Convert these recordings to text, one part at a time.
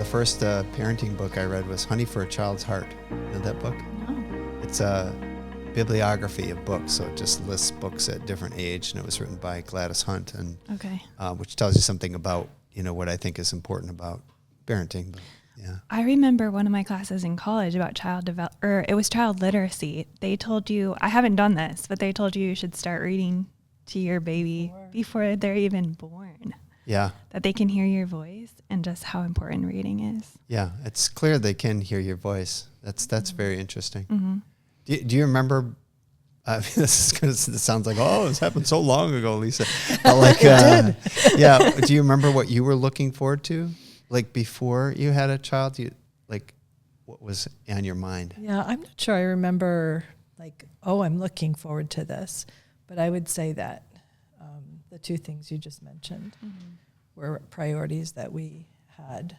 first parenting book I read was Honey for a Child's Heart. You know that book? No. It's a bibliography of books, so it just lists books at different age, and it was written by Gladys Hunt, and Okay. Which tells you something about, what I think is important about parenting. But, yeah. I remember one of my classes in college about it was child literacy. They told you, I haven't done this, but they told you should start reading to your baby before they're even born. Yeah. That they can hear your voice and just how important reading is. Yeah, it's clear they can hear your voice. That's very interesting. Mm-hmm. Do you remember? This sounds like, this happened so long ago, Lisa. But like, It did. Yeah. Do you remember what you were looking forward to, like before you had a child? What was on your mind? Yeah, I'm not sure I remember I'm looking forward to this. But I would say that the two things you just mentioned were priorities that we had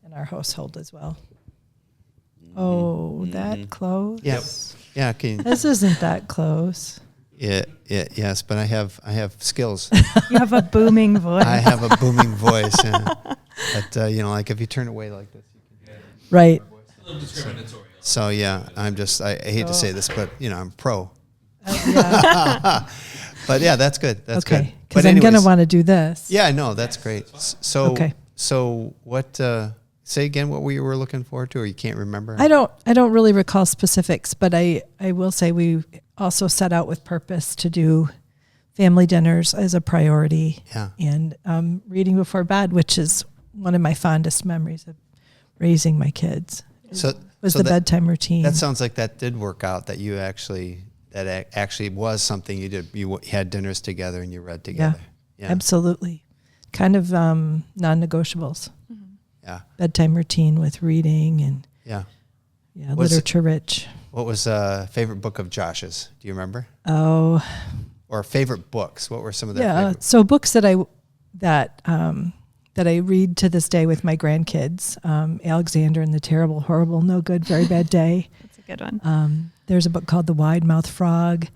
in our household as well. Oh, that close? Yes. Yeah. This isn't that close. Yes, but I have skills. You have a booming voice. I have a booming voice. Yeah. But, like if you turn away like this, you can hear Right. A little discriminatory. So, yeah, I hate to say this, but, I'm pro. Yeah. But, yeah, that's good. That's good. Okay, because I'm going to want to do this. Yeah, no, that's great. So, Okay. So what, say again what we were looking forward to, or you can't remember? I don't really recall specifics, but I will say we also set out with purpose to do family dinners as a priority. Yeah. And reading before bed, which is one of my fondest memories of raising my kids. Was the bedtime routine. That sounds like that did work out, that you actually was something you did. You had dinners together and you read together. Yeah. Absolutely. Kind of non-negotiables. Yeah. Bedtime routine with reading and literature rich. What was favorite book of Josh's? Do you remember? Oh. Or favorite books? What were some of their favorite? So books that I read to this day with my grandkids. Alexander and the Terrible, Horrible, No Good, Very Bad Day. That's a good one. There's a book called The Wide-Mouthed Frog,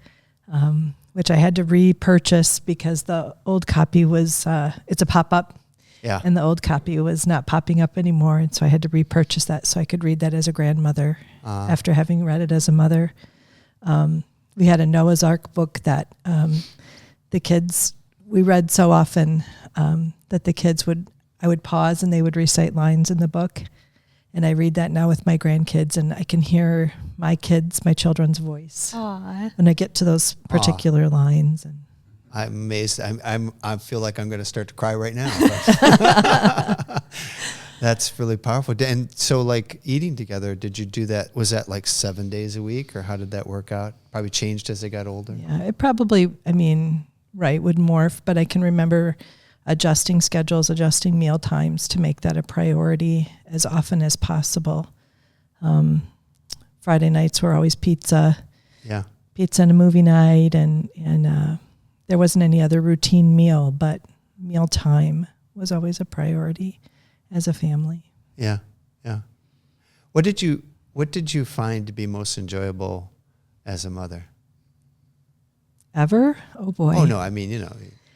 which I had to repurchase because the old copy was, it's a pop-up. Yeah. And the old copy was not popping up anymore. And so I had to repurchase that so I could read that as a grandmother after having read it as a mother. We had a Noah's Ark book that the kids, we read so often that the kids I would pause and they would recite lines in the book. And I read that now with my grandkids and I can hear my children's voice. Aww. When I get to those particular lines. And I'm amazed. I feel like I'm going to start to cry right now. That's really powerful. And so, like eating together, did you do that? Was that like 7 days a week, or how did that work out? Probably changed as they got older. Yeah, it probably, would morph. But I can remember adjusting schedules, adjusting meal times to make that a priority as often as possible. Friday nights were always pizza. Yeah, pizza and a movie night, and there wasn't any other routine meal, but meal time was always a priority as a family. Yeah, yeah. What did you find to be most enjoyable as a mother? Ever? Oh boy. Oh no, I mean, you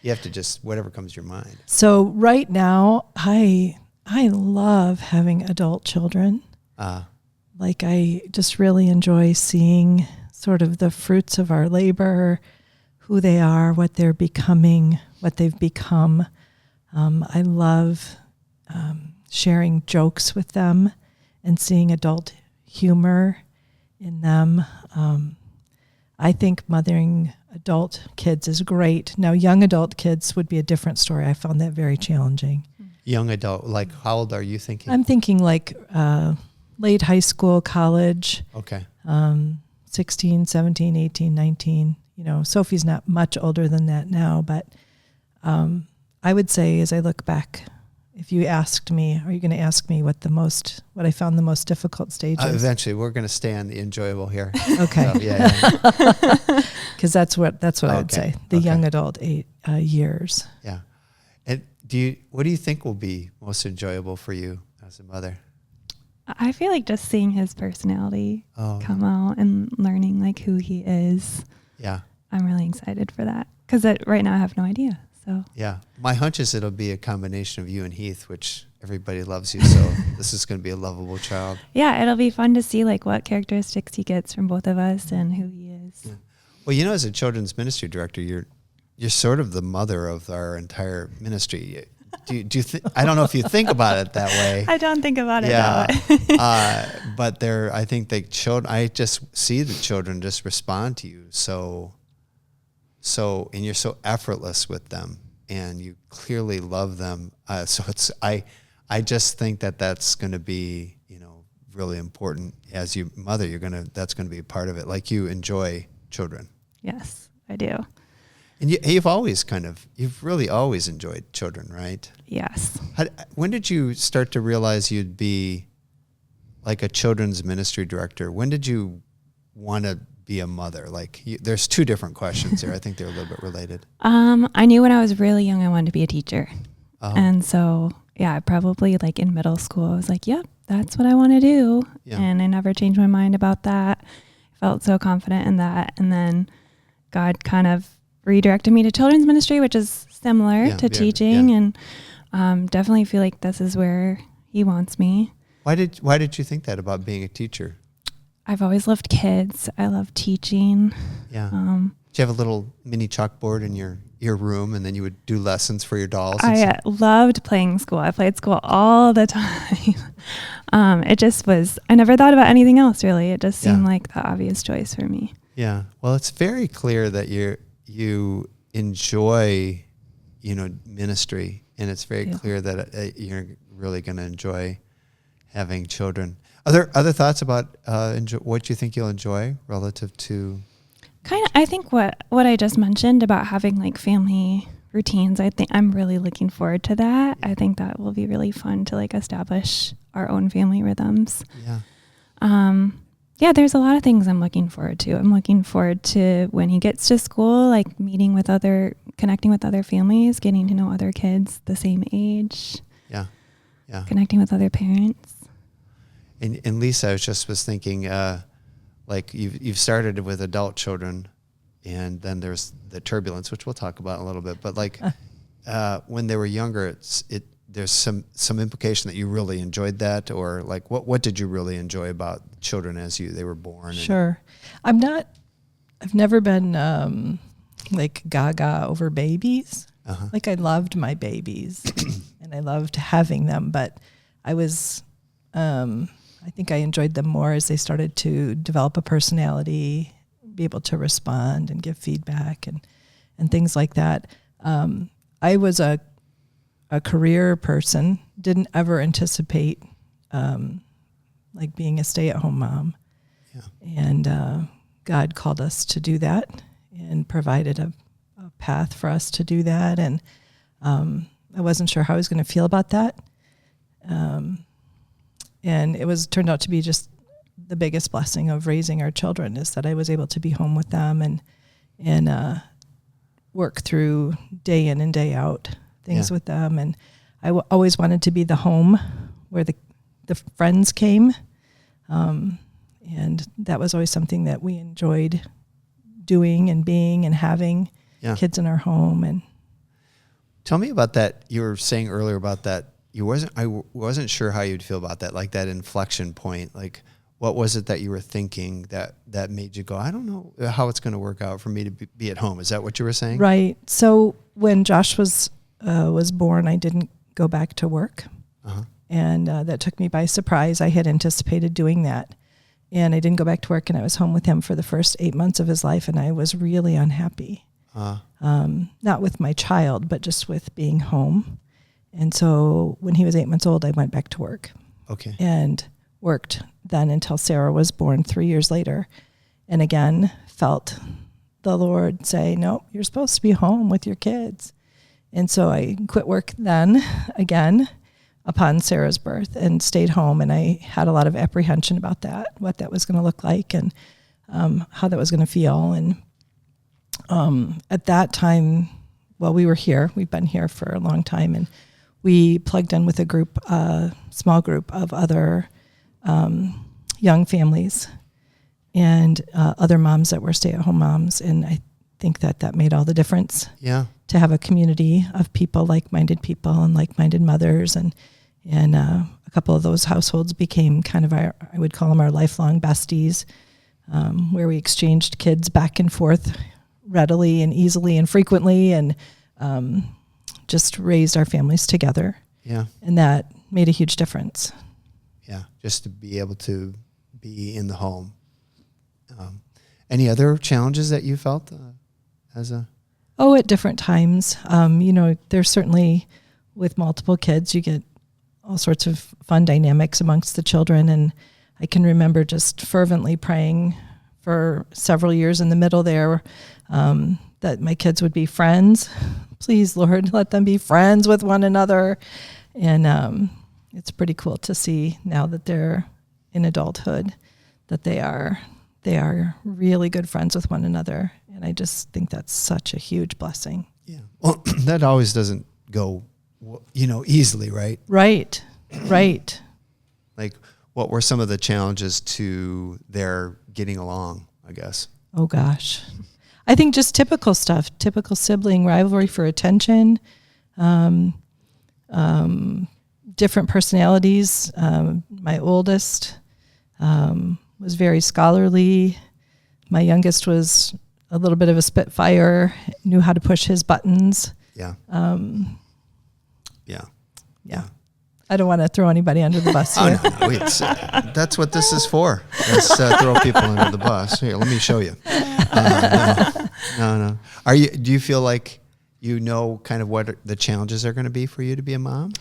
have to just whatever comes to your mind. So right now, I love having adult children. I just really enjoy seeing sort of the fruits of our labor, who they are, what they're becoming, what they've become. I love sharing jokes with them and seeing adult humor in them. I think mothering adult kids is great. Now, young adult kids would be a different story. I found that very challenging. Young adult, like how old are you thinking? I'm thinking late high school, college. Okay. 16, 17, 18, 19. Sophie's not much older than that now, but I would say as I look back, if you asked me, are you going to ask me what I found the most difficult stages? Eventually, we're going to stay on the enjoyable here. Okay. So, yeah. Because that's what I would say. The young adult years. Yeah. And what do you think will be most enjoyable for you as a mother? I feel like just seeing his personality come out and learning who he is. Yeah. I'm really excited for that because right now I have no idea. So Yeah. My hunch is it'll be a combination of you and Heath, which everybody loves you. So this is going to be a lovable child. yeah, it'll be fun to see like what characteristics he gets from both of us and who he is. Yeah. Well, you know, as a children's ministry director, you're sort of the mother of our entire ministry. Do you I don't know if you think about it that way. I don't think about it that way. But I think the children, I just see the children just respond to you. So, and you're so effortless with them and you clearly love them. So I just think that's going to be, really important as you mother, that's going to be a part of it. Like you enjoy children. Yes, I do. And you've really always enjoyed children, right? Yes. When did you start to realize you'd be like a children's ministry director? When did you want to be a mother? There's two different questions there. I think they're a little bit related. I knew when I was really young I wanted to be a teacher. Oh. And so, yeah, probably like in middle school, I was like, yep, that's what I want to do. Yeah. And I never changed my mind about that. I felt so confident in that. And then God kind of redirected me to children's ministry, which is similar to teaching. Yeah. And definitely feel like this is where he wants me. Why did you think that about being a teacher? I've always loved kids. I love teaching. Yeah. Did you have a little mini chalkboard in your room and then you would do lessons for your dolls? I loved playing school. I played school all the time. It just was, I never thought about anything else really. It just seemed like the obvious choice for me. Yeah. Well, it's very clear that you enjoy, ministry, and it's very clear that you're really going to enjoy having children. Are there other thoughts about what you think you'll enjoy relative to? I think what I just mentioned about having like family routines, I think I'm really looking forward to that. I think that will be really fun to like establish our own family rhythms. Yeah. Yeah, there's a lot of things I'm looking forward to. I'm looking forward to when he gets to school, like connecting with other families, getting to know other kids the same age. Yeah. Yeah. Connecting with other parents. And Lisa, I was thinking, like you've started with adult children, and then there's the turbulence, which we'll talk about in a little bit. But like when they were younger, there's some implication that you really enjoyed that, or like what did you really enjoy about children as they were born? Sure. I've never been like gaga over babies. Uh-huh. Like I loved my babies and I loved having them, but I was, I think I enjoyed them more as they started to develop a personality, be able to respond and give feedback and things like that. I was a career person, didn't ever anticipate like being a stay-at-home mom. Yeah. And God called us to do that and provided a path for us to do that. And I wasn't sure how I was going to feel about that. And it turned out to be just the biggest blessing of raising our children, is that I was able to be home with them and work through day in and day out things with them. And I always wanted to be the home where the friends came. And that was always something that we enjoyed doing and being and having kids in our home. And tell me about that. You were saying earlier about that. I wasn't sure how you'd feel about that, like that inflection point. Like, what was it that you were thinking that made you go, I don't know how it's going to work out for me to be at home? Is that what you were saying? Right. So when Josh was born, I didn't go back to work. Uh-huh. And that took me by surprise. I had anticipated doing that. And I didn't go back to work, and I was home with him for the first 8 months of his life, and I was really unhappy. Not with my child, but just with being home. And so when he was 8 months old, I went back to work. Okay. And worked then until Sarah was born 3 years later. And again, felt the Lord say, nope, you're supposed to be home with your kids. And so I quit work then again upon Sarah's birth and stayed home. And I had a lot of apprehension about that, what that was going to look like and how that was going to feel. And at that time, well, we were here. We've been here for a long time. And we plugged in with a small group of other young families and other moms that were stay-at-home moms. And think that made all the difference. Yeah. To have a community of people, like-minded people and like-minded mothers. And a couple of those households became kind of I would call them our lifelong besties, where we exchanged kids back and forth readily and easily and frequently, and just raised our families together. Yeah. And that made a huge difference. Yeah. Just to be able to be in the home. Any other challenges that you felt as a... At different times. There's certainly, with multiple kids, you get all sorts of fun dynamics amongst the children. And I can remember just fervently praying for several years in the middle there, that my kids would be friends. Please, Lord, let them be friends with one another. And it's pretty cool to see now that they're in adulthood, that they are really good friends with one another. And I just think that's such a huge blessing. Yeah. Well, that always doesn't go, easily, right? Right. Like, what were some of the challenges to their getting along, I guess? Oh, gosh. I think just typical stuff, typical sibling rivalry for attention, different personalities. My oldest was very scholarly. My youngest was a little bit of a spitfire, knew how to push his buttons. Yeah. Yeah. I don't want to throw anybody under the bus here. No. That's what this is for. Let's throw people under the bus. Here, let me show you. No. Do you feel like you know kind of what the challenges are going to be for you to be a mom?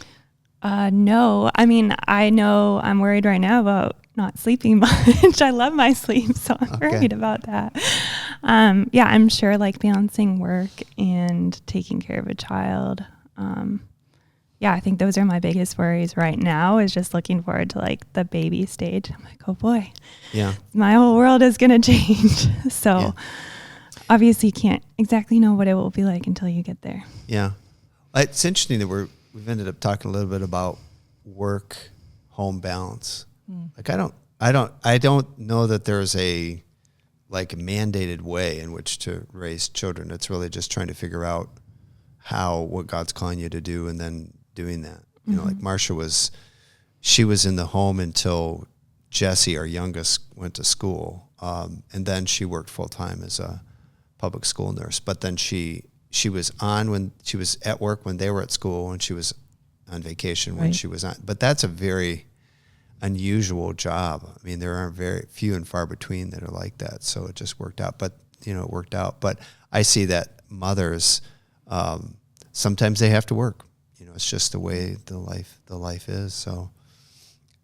No. I mean, I know I'm worried right now about not sleeping much. I love my sleep, so I'm worried about that. I'm sure like balancing work and taking care of a child. I think those are my biggest worries right now, is just looking forward to like the baby stage. I'm like, oh boy, my whole world is going to change. So obviously you can't exactly know what it will be like until you get there. Yeah. It's interesting that we've ended up talking a little bit about work-home balance. Like I don't know that there's a like a mandated way in which to raise children. It's really just trying to figure out what God's calling you to do and then doing that. You know, like Marcia was in the home until Jessie, our youngest, went to school. And then she worked full time as a public school nurse. But then she was on when she was at work when they were at school, and she was on vacation when she was on. But that's a very unusual job. I mean, there are very few and far between that are like that. So it just worked out. But it worked out. But I see that mothers, sometimes they have to work. It's just the way the life is. So,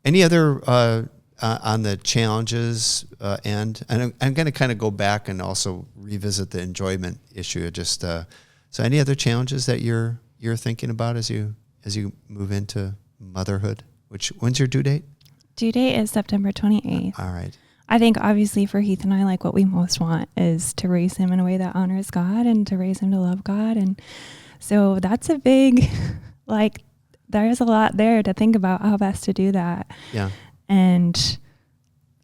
any other on the challenges end? And I'm going to kind of go back and also revisit the enjoyment issue. Just so, any other challenges that you're thinking about as you move into motherhood? When's your due date? Due date is September 28th. All right. I think obviously for Heath and I, like what we most want is to raise him in a way that honors God and to raise him to love God. And so that's a big, like, there's a lot there to think about how best to do that. Yeah. And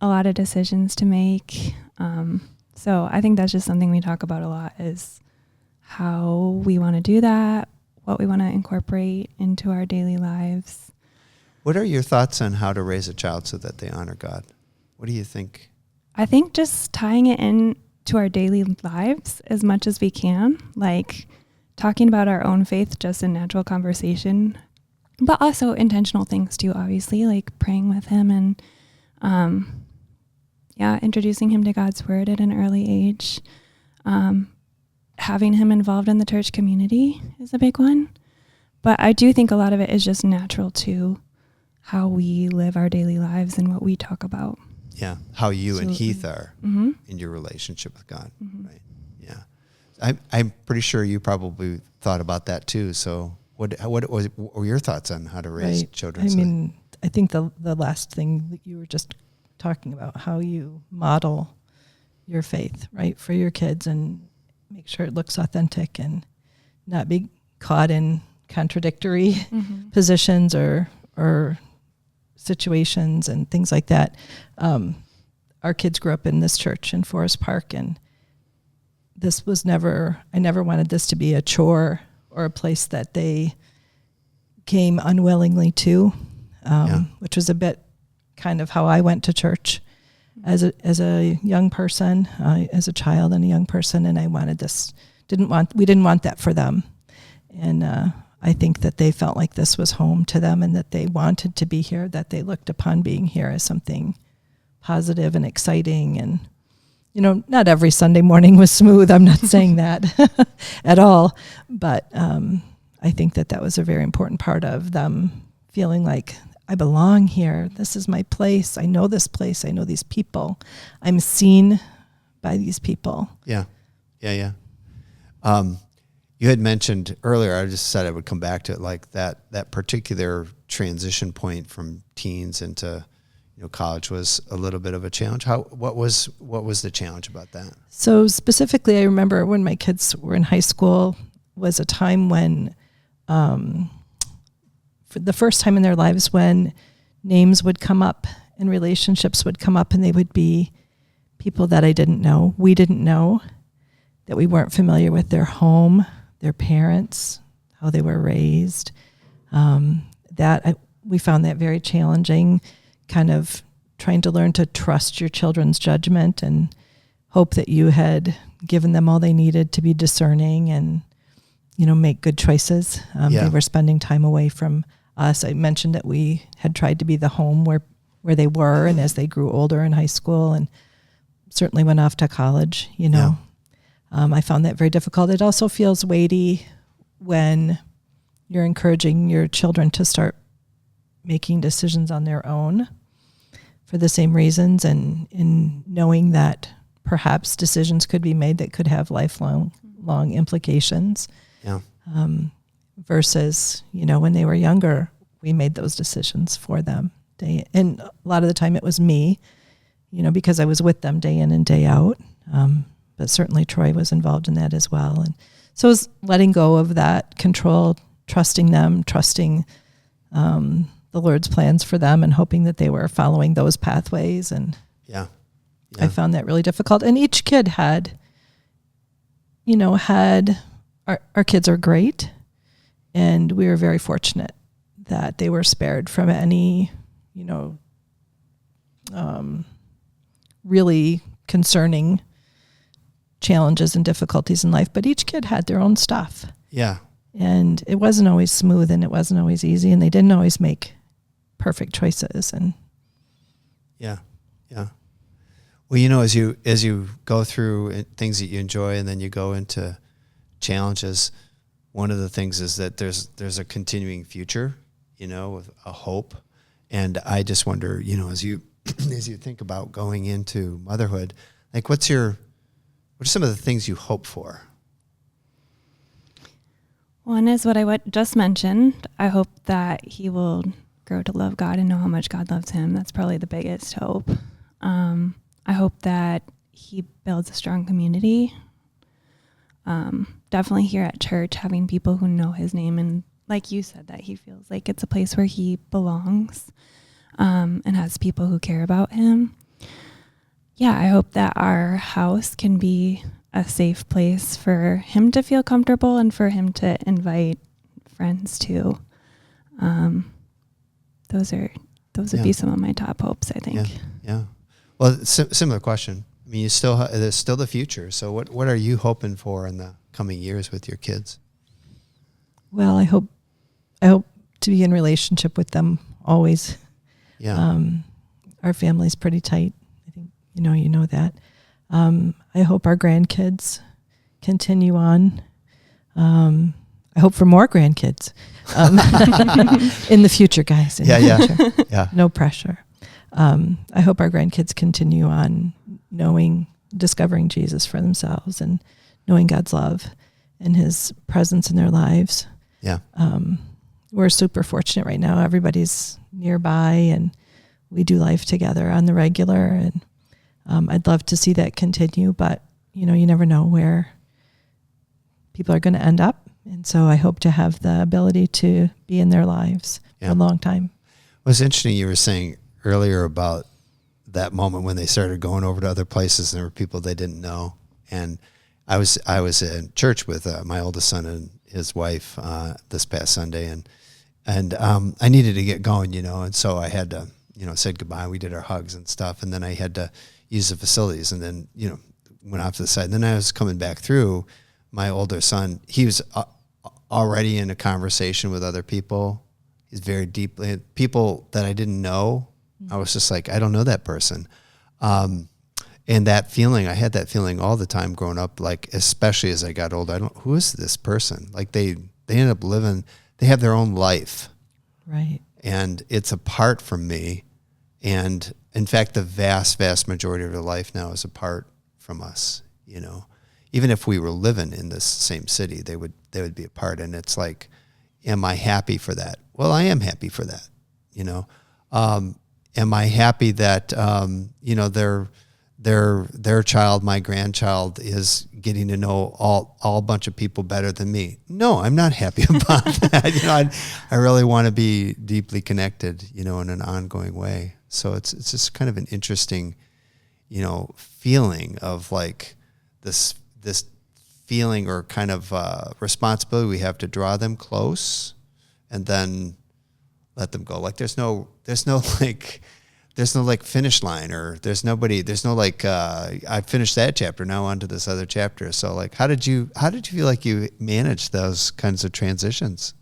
a lot of decisions to make. So I think that's just something we talk about a lot, is how we want to do that, what we want to incorporate into our daily lives. What are your thoughts on how to raise a child so that they honor God? What do you think? I think just tying it in to our daily lives as much as we can, like talking about our own faith just in natural conversation, but also intentional things too, obviously, like praying with him and introducing him to God's word at an early age. Having him involved in the church community is a big one. But I do think a lot of it is just natural to how we live our daily lives and what we talk about. Yeah, how you and Heath are in your relationship with God, right? Yeah, I'm pretty sure you probably thought about that too. So, what were your thoughts on how to raise children? I mean, I think the last thing that you were just talking about, how you model your faith, right, for your kids, and make sure it looks authentic and not be caught in contradictory positions or situations and things like that. Our kids grew up in this church in Forest Park, and I never wanted this to be a chore or a place that they came unwillingly to, which was a bit kind of how I went to church as a young person, as a child and a young person. And I wanted this, we didn't want that for them. And I think that they felt like this was home to them and that they wanted to be here, that they looked upon being here as something positive and exciting. And, not every Sunday morning was smooth. I'm not saying that at all. But I think that was a very important part of them feeling like, I belong here. This is my place. I know this place. I know these people. I'm seen by these people. Yeah. Yeah. You had mentioned earlier, I just said I would come back to it, like that particular transition point from teens into college was a little bit of a challenge. What was the challenge about that? So specifically, I remember when my kids were in high school was a time when, for the first time in their lives, when names would come up and relationships would come up, and they would be people that I didn't know. We didn't know, that we weren't familiar with their home, their parents, how they were raised. We found that very challenging, kind of trying to learn to trust your children's judgment and hope that you had given them all they needed to be discerning and, make good choices. They were spending time away from us. I mentioned that we had tried to be the home where they were, and as they grew older in high school and certainly went off to college, I found that very difficult. It also feels weighty when you're encouraging your children to start making decisions on their own for the same reasons, and in knowing that perhaps decisions could be made that could have lifelong implications. Yeah. Versus, when they were younger, we made those decisions for them. And a lot of the time it was me, because I was with them day in and day out. But certainly Troy was involved in that as well. And so it was letting go of that control, trusting them, trusting the Lord's plans for them, and hoping that they were following those pathways. And I found that really difficult. And each kid had our kids are great. And we were very fortunate that they were spared from any, really concerning challenges and difficulties in life. But each kid had their own stuff. Yeah. And it wasn't always smooth, and it wasn't always easy, and they didn't always make perfect choices. And yeah. Well, as you go through things that you enjoy, and then you go into challenges, one of the things is that there's a continuing future, with a hope. And I just wonder, as you think about going into motherhood, like what are some of the things you hope for? One is what I just mentioned. I hope that he will grow to love God and know how much God loves him. That's probably the biggest hope. I hope that he builds a strong community. Definitely here at church, having people who know his name, and like you said, that he feels like it's a place where he belongs, and has people who care about him. Yeah, I hope that our house can be a safe place for him to feel comfortable and for him to invite friends to. Those would be some of my top hopes, I think. Yeah. Well, similar question. I mean, there's still the future. So what are you hoping for in the coming years with your kids? Well, I hope to be in relationship with them always. Yeah. Our family's pretty tight. I think you know that. I hope our grandkids continue on. I hope for more grandkids in the future, guys. Yeah. No pressure. I hope our grandkids continue on discovering Jesus for themselves and knowing God's love and his presence in their lives. Yeah. We're super fortunate right now. Everybody's nearby and we do life together on the regular. And I'd love to see that continue, but you never know where people are going to end up. And so I hope to have the ability to be in their lives for a long time. It was interesting you were saying earlier about that moment when they started going over to other places and there were people they didn't know. And I was in church with my oldest son and his wife this past Sunday, and I needed to get going, and so I had to, said goodbye. We did our hugs and stuff, and then I had to use the facilities, and then went off to the side. And then I was coming back through. My older son, he was already in a conversation with other people. He's very deeply people that I didn't know. I was just like, I don't know that person. And that feeling, I had that feeling all the time growing up, like, especially as I got older, who is this person? Like they end up living, they have their own life. Right. And it's apart from me. And in fact, the vast, vast majority of their life now is apart from us, even if we were living in this same city, they would be apart. And it's like, am I happy for that? Well, I am happy for that. Am I happy that, their child, my grandchild, is getting to know all bunch of people better than me? No, I'm not happy about that. I really want to be deeply connected, in an ongoing way. So it's just kind of an interesting, feeling of like this feeling or kind of responsibility we have to draw them close and then let them go. Like there's no finish line, or there's no I finished that chapter, now on to this other chapter. So like, how did you feel like you managed those kinds of transitions?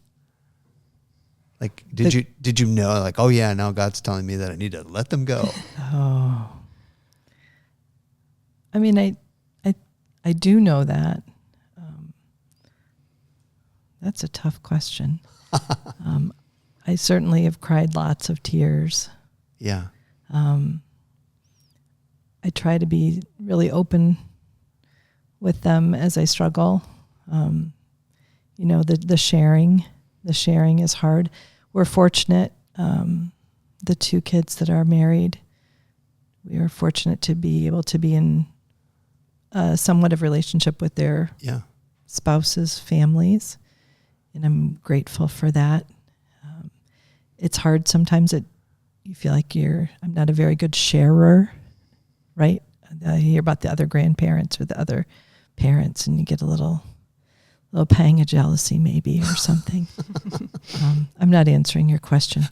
Like, did you know, like, oh yeah, now God's telling me that I need to let them go? Oh, I mean, I do know that. That's a tough question. I certainly have cried lots of tears. Yeah. I try to be really open with them as I struggle. The sharing is hard. We're fortunate. The two kids that are married, we are fortunate to be able to be in somewhat of relationship with their spouses' families. And I'm grateful for that. It's hard sometimes. You feel like I'm not a very good sharer, right? I hear about the other grandparents or the other parents, and you get a little pang of jealousy maybe or something. I'm not answering your question.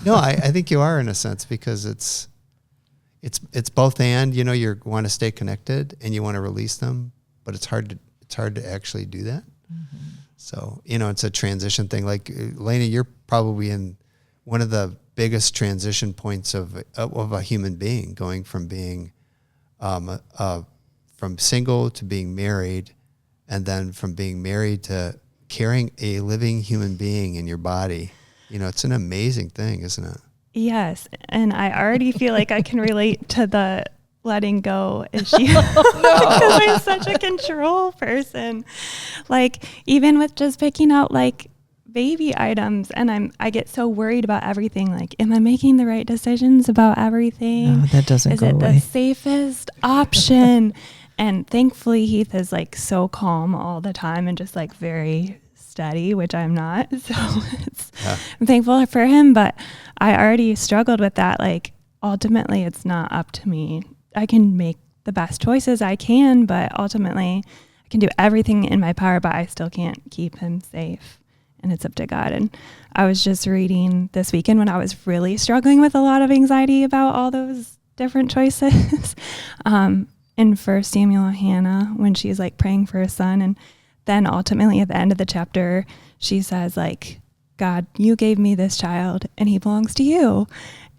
No, I think you are in a sense, because it's both and, you want to stay connected and you want to release them, but it's hard to actually do that. Mm-hmm. So, it's a transition thing. Like Alaina, you're probably in one of the biggest transition points of a human being, going from being from single to being married, and then from being married to carrying a living human being in your body. It's an amazing thing, isn't it? Yes, and I already feel like I can relate to the letting go issue because I'm such a control person. Like, even with just picking out like baby items, and I get so worried about everything. Like, am I making the right decisions about everything? No, that doesn't go away. Is it the safest option? And thankfully Heath is like so calm all the time and just like very steady, which I'm not. So I'm thankful for him, but I already struggled with that. Like, ultimately it's not up to me. I can make the best choices I can, but ultimately I can do everything in my power, but I still can't keep him safe. And it's up to God. And I was just reading this weekend when I was really struggling with a lot of anxiety about all those different choices. In 1 Samuel, Hannah, when she's like praying for her son, and then ultimately at the end of the chapter, she says like, God, you gave me this child and he belongs to you.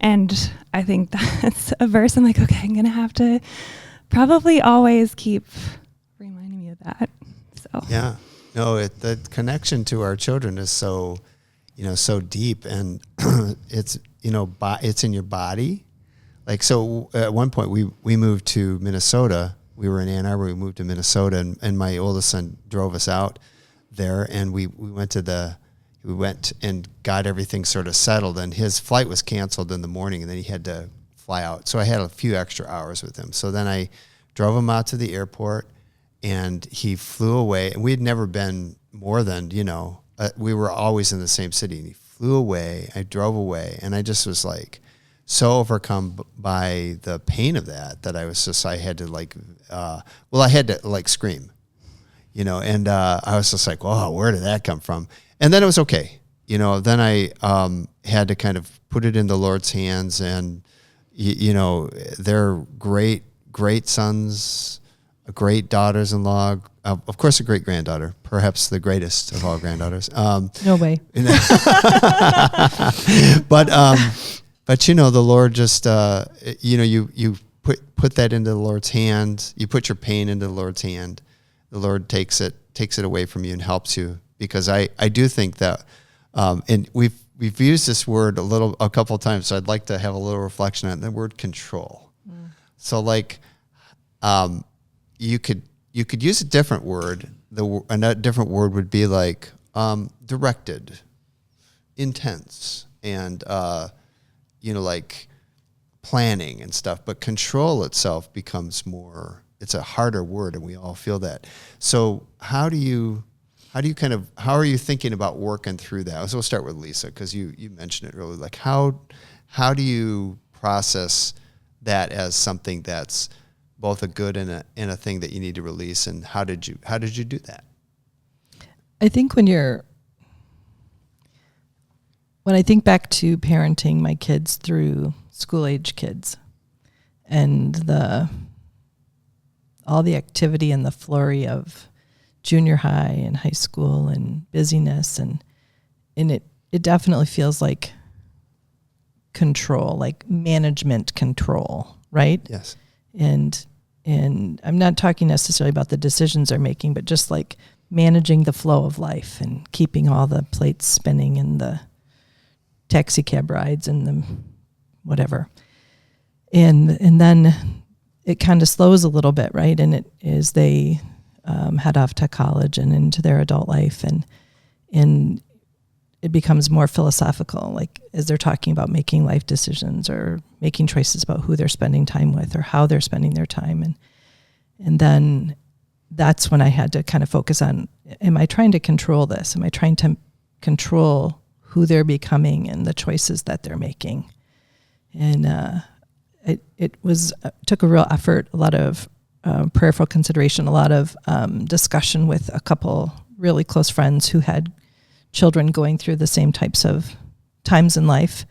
And I think that's a verse I'm like, okay, I'm going to have to probably always keep reminding me of that. So yeah. No, the connection to our children is so deep, and it's in your body. Like, so at one point we moved to Minnesota. We were in Ann Arbor. We moved to Minnesota, and my oldest son drove us out there, and we went and got everything sort of settled. And his flight was canceled in the morning, and then he had to fly out. So I had a few extra hours with him. So then I drove him out to the airport, and he flew away. And we had never been more than we were always in the same city. And he flew away. I drove away, and I just was like so overcome by the pain of that I was just, I had to scream, and I was just like, whoa, where did that come from? And then it was okay. Then I had to kind of put it in the Lord's hands, and, they're great sons, great daughters-in-law, of course, a great granddaughter, perhaps the greatest of all granddaughters. No way. But the Lord just, you put that into the Lord's hand. You put your pain into the Lord's hand. The Lord takes it away from you and helps you. Because I do think that, and we've used this word a couple of times, so I'd like to have a little reflection on the word control. So you could use a different word. A different word would be like directed, intense, and like planning and stuff. But control itself becomes more. It's a harder word, and we all feel that. So how are you thinking about working through that? So we'll start with Lisa, because you mentioned it really. Like how do you process that as something that's both a good and a thing that you need to release, and how did you do that? I think when I think back to parenting my kids through school age kids, and all the activity and the flurry of junior high and high school and busyness, and it definitely feels like control, like management control, right? Yes. And I'm not talking necessarily about the decisions they're making, but just like managing the flow of life and keeping all the plates spinning and the taxi cab rides and the whatever. And then it kind of slows a little bit, right? And it is they head off to college and into their adult life, and it becomes more philosophical, like as they're talking about making life decisions or making choices about who they're spending time with or how they're spending their time. And then that's when I had to kind of focus on, am I trying to control this? Am I trying to control who they're becoming and the choices that they're making? And it took a real effort, a lot of prayerful consideration, a lot of discussion with a couple really close friends who had children going through the same types of times in life,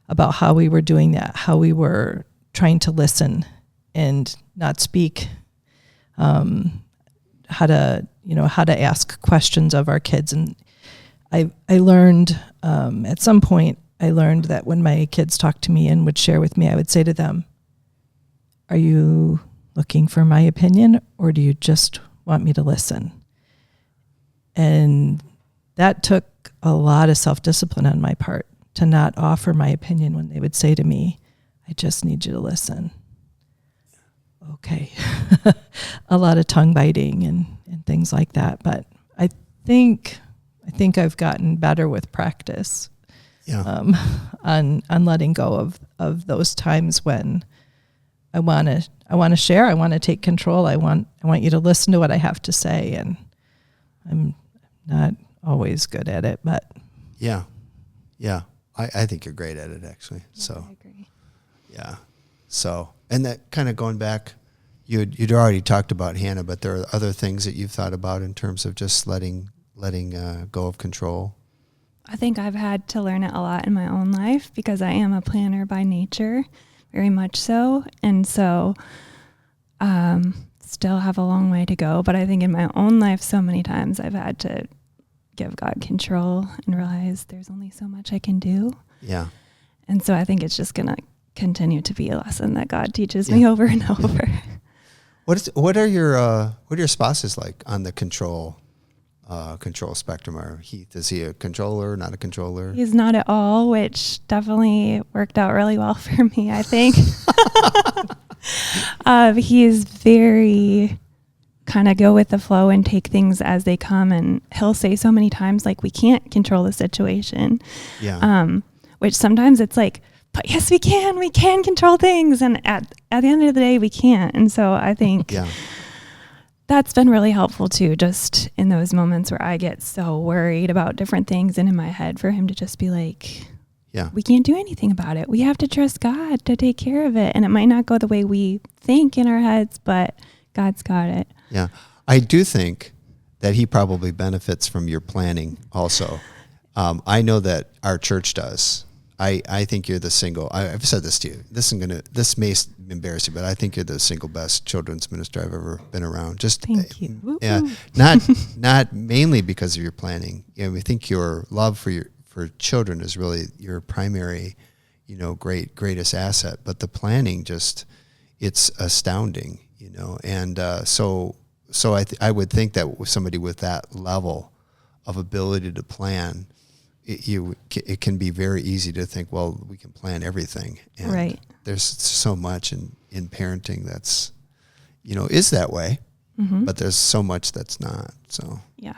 about how we were doing that, how we were trying to listen and not speak, how to ask questions of our kids. And I learned at some point, that when my kids talked to me and would share with me, I would say to them, are you looking for my opinion, or do you just want me to listen? And that took a lot of self-discipline on my part, to not offer my opinion when they would say to me, I just need you to listen. Okay. A lot of tongue biting and things like that. But I think I've gotten better with practice. Yeah. On letting go of those times when I want to share, I want to take control. I want you to listen to what I have to say, and I'm not always good at it, but yeah. I think you're great at it, actually. Yeah, so I agree. Yeah. So, and that kind of going back, you'd already talked about Hannah, but there are other things that you've thought about in terms of just letting go of control. I think I've had to learn it a lot in my own life, because I am a planner by nature, very much so. And so still have a long way to go. But I think in my own life, so many times I've had to give God control and realize there's only so much I can do. Yeah. And so I think it's just going to continue to be a lesson that God teaches me over and over. What are your spouses like on the control spectrum? Or Heath, is he a controller, not a controller? He's not at all, which definitely worked out really well for me, I think. He is very kind of go with the flow and take things as they come, and he'll say so many times, like, we can't control the situation. Yeah. Which sometimes it's like, but yes, we can control things, and at the end of the day, we can't. And so I think that's been really helpful too, just in those moments where I get so worried about different things and in my head, for him to just be like, we can't do anything about it. We have to trust God to take care of it. And it might not go the way we think in our heads, but God's got it. Yeah. I do think that he probably benefits from your planning also. I know that our church does. I think you're the single, I've said this to you, this may embarrass you, but I think you're the single best children's minister I've ever been around. Thank you. Yeah, not mainly because of your planning. I think your love for children is really your primary, greatest asset, but the planning it's astounding, and so I would think that with somebody with that level of ability to plan, it can be very easy to think, well, we can plan everything. And right. There's so much in parenting that's, is that way, but there's so much that's not. So yeah.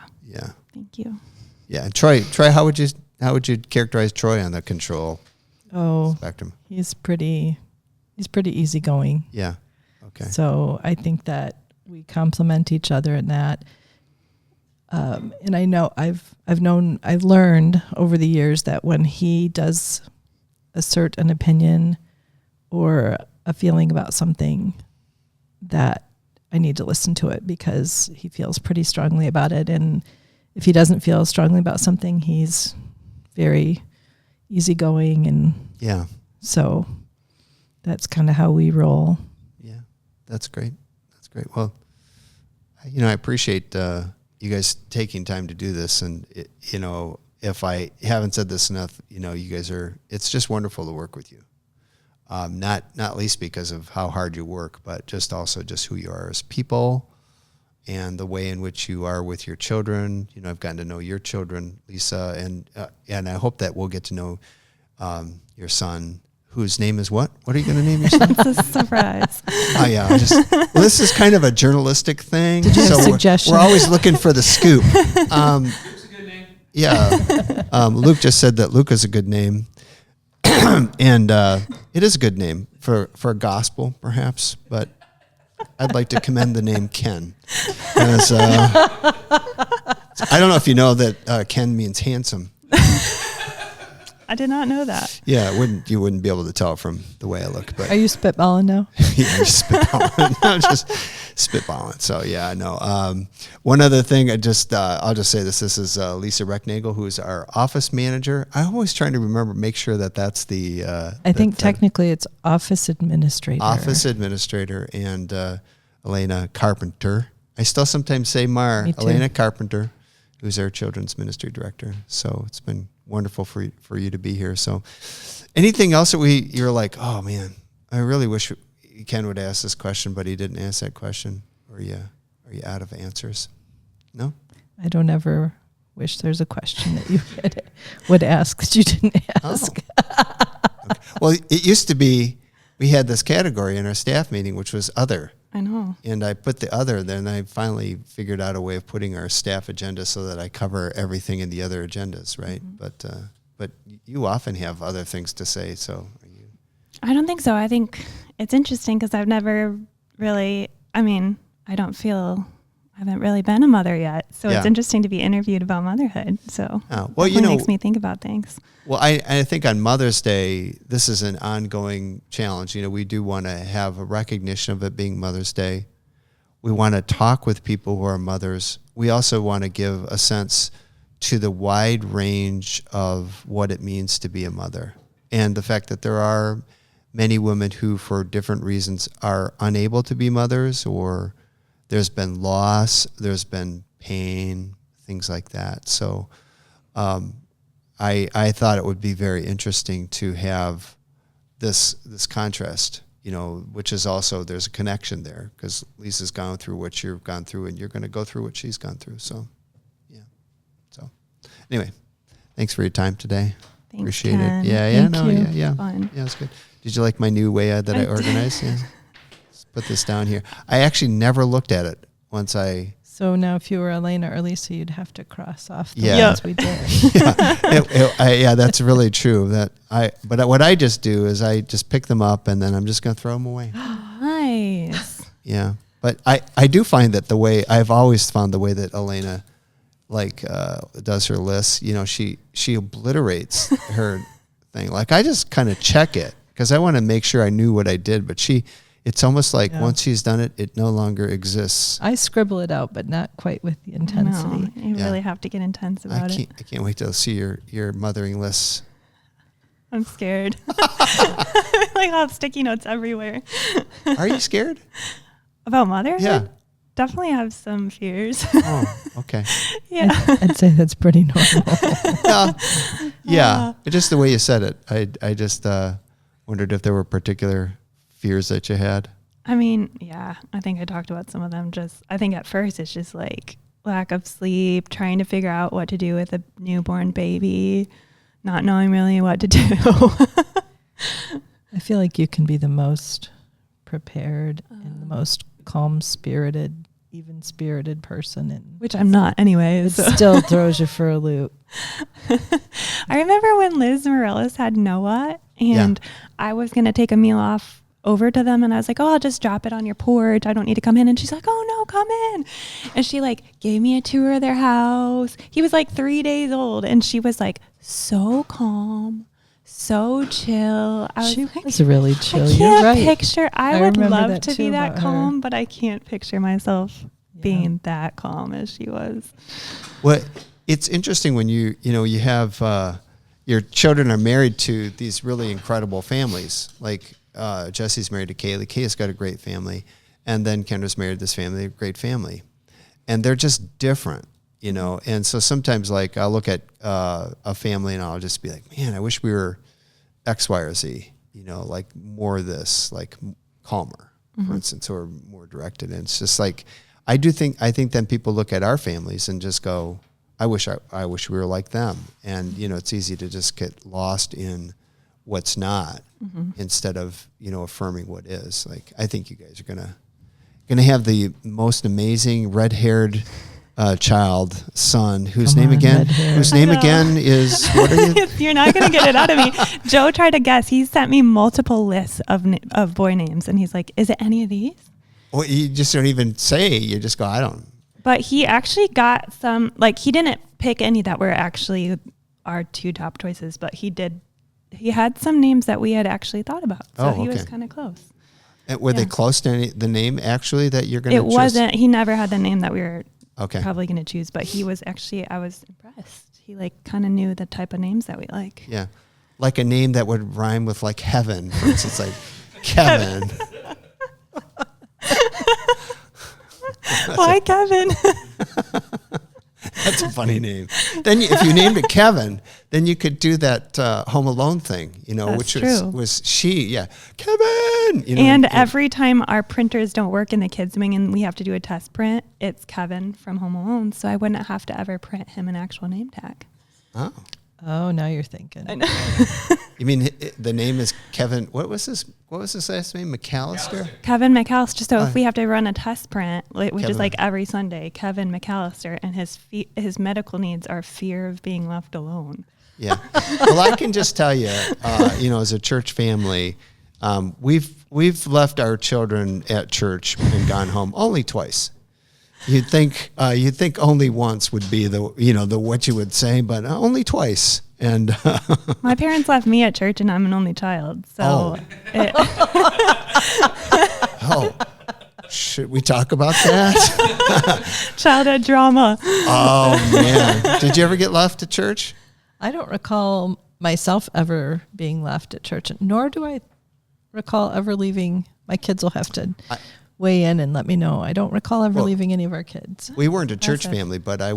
Thank you. Yeah. And Troy, how would you characterize Troy on the control spectrum? He's pretty easygoing. Yeah. Okay. So I think that we complement each other in that. And I know I've learned over the years that when he does assert an opinion or a feeling about something, that I need to listen to it because he feels pretty strongly about it. And if he doesn't feel strongly about something, he's very easygoing. And yeah, so that's kind of how we roll. Yeah, that's great. Well, I appreciate you guys taking time to do this, and if I haven't said this enough, you guys it's just wonderful to work with you. Not least because of how hard you work, but just also just who you are as people and the way in which you are with your children. I've gotten to know your children, Lisa, and I hope that we'll get to know your son, whose name is what? What are you going to name your son? It's a surprise. Oh yeah, this is kind of a journalistic thing. Did you have a suggestion? We're always looking for the scoop. Luke's a good name. Yeah, Luke just said that Luke is a good name, and it is a good name for a gospel, perhaps. But I'd like to commend the name Ken, as I don't know if you know that Ken means handsome. I did not know that. Yeah, you wouldn't be able to tell from the way I look. But are you spitballing now? Yeah, I'm just spitballing. I'm just spitballing. So yeah, I know. One other thing, I'll just say this. This is Lisa Recknagel, who is our office manager. I'm always trying to make sure that's the. I think technically it's office administrator. Office administrator and Alaina Carpenter. I still sometimes say Alaina Carpenter, who's our children's ministry director. So it's been wonderful for you to be here. So anything else that you're like, oh man, I really wish Ken would ask this question, but he didn't ask that question? Or are you out of answers? No? I don't ever wish there's a question that you would ask that you didn't ask. Oh. Okay. Well, it used to be, we had this category in our staff meeting, which was other. I know. And I put the other, then I finally figured out a way of putting our staff agenda so that I cover everything in the other agendas, right? Mm-hmm. But you often have other things to say, so are you? I don't think so. I think it's interesting because I've never really, I haven't really been a mother yet. So It's interesting to be interviewed about motherhood. So it makes me think about things. Well, I think on Mother's Day, this is an ongoing challenge. We do want to have a recognition of it being Mother's Day. We want to talk with people who are mothers. We also want to give a sense to the wide range of what it means to be a mother, and the fact that there are many women who, for different reasons, are unable to be mothers, or there's been loss, there's been pain, things like that. So I thought it would be very interesting to have this contrast, which is also, there's a connection there because Lisa's gone through what you've gone through and you're going to go through what she's gone through. So, yeah. So anyway, thanks for your time today. Thanks, Appreciate Ken. it. Yeah, yeah. Fun. Yeah, it's good. Did you like my new way that I organized? Yeah. Let's put this down here. I actually never looked at it once I... So now if you were Alaina or Lisa, you'd have to cross off the ones we did. Yeah, that's really true. But what I just do is I just pick them up and then I'm just going to throw them away. Nice. Yeah. But I do find that I've always found the way that Alaina does her lists, she obliterates her thing. Like I just kind of check it because I want to make sure I knew what I did. But it's almost like once she's done it, it no longer exists. I scribble it out, but not quite with the intensity. No, you really have to get intense about it. I can't wait to see your mothering lists. I'm scared. Like I'll have sticky notes everywhere. Are you scared? About motherhood? Yeah. Definitely have some fears. Oh, okay. Yeah. I'd say that's pretty normal. Yeah. Just the way you said it. I just wondered if there were particular fears that you had. I mean, yeah, I think I talked about some of them. I think at first it's just like lack of sleep, trying to figure out what to do with a newborn baby, not knowing really what to do. I feel like you can be the most prepared and the most calm-spirited, even-spirited person. Which I'm not anyway. It still throws you for a loop. I remember when Liz Morales had Noah and I was going to take a meal off over to them and I was like, oh, I'll just drop it on your porch. I don't need to come in. And she's like, oh no, come in. And she like gave me a tour of their house. He was like 3 days old and she was like so calm, so chill. She was really chill. I can't picture. I would love to be that calm, her. but I can't picture myself being that calm as she was. Well, it's interesting when you have your children are married to these really incredible families. Like Jesse's married to Kaylee. Kayla's got a great family. And then Kendra's married to this family, a great family. And they're just different, And so sometimes like I'll look at a family and I'll just be like, man, I wish we were X, Y, or Z, like more of this, like calmer, for instance, or more directed. And it's just like, I think then people look at our families and just go, I wish we were like them. And, it's easy to just get lost in what's not instead of, affirming what is. Like, I think you guys are going to have the most amazing red-haired son whose name again is, what are you? You're not going to get it out of me. Joe tried to guess. He sent me multiple lists of boy names and he's like, is it any of these? Well, you just don't even say. You just go, I don't. But he actually got some, like he didn't pick any that were actually our two top choices, but he had some names that we had actually thought about. So he was kind of close. And were they close to the name actually that you're going to choose? It wasn't, he never had the name that we were probably going to choose, but he was actually, I was impressed. He like kind of knew the type of names that we like. Yeah. Like a name that would rhyme with like heaven, for instance, like Kevin. Why Kevin? That's a funny name. Then if you named it Kevin, then you could do that Home Alone thing, That's which true. was Kevin. And every time our printers don't work in the kids' wing and we have to do a test print, it's Kevin from Home Alone. So I wouldn't have to ever print him an actual name tag. Oh, now you're thinking. I know. You mean the name is Kevin? What was his last name? McAllister? Kevin McAllister. So if we have to run a test print, which is like every Sunday, Kevin McAllister, and his medical needs are fear of being left alone. Yeah. Well, I can just tell you, as a church family, we've left our children at church and gone home only twice. You'd think only once would be the what you would say, but only twice. And my parents left me at church, and I'm an only child. So, should we talk about that? Childhood drama. Oh man, did you ever get left at church? I don't recall myself ever being left at church, nor do I recall ever leaving. My kids will have to weigh in and let me know. I don't recall ever leaving any of our kids. We weren't a church family, but I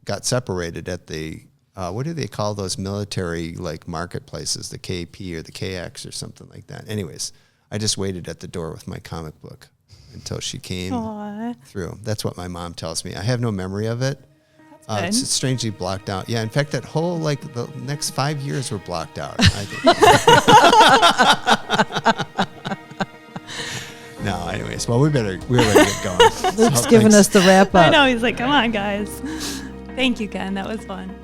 got separated at the what do they call those military like marketplaces, the KP or the KX or something like that. Anyways, I just waited at the door with my comic book until she came through. That's what my mom tells me. I have no memory of it. It's strangely blocked out. Yeah, in fact, that whole the next 5 years were blocked out. I think. No, anyways. Well, we're ready to get going. Luke's giving us the wrap up. I know. He's like, come on, guys. Thank you, Ken. That was fun.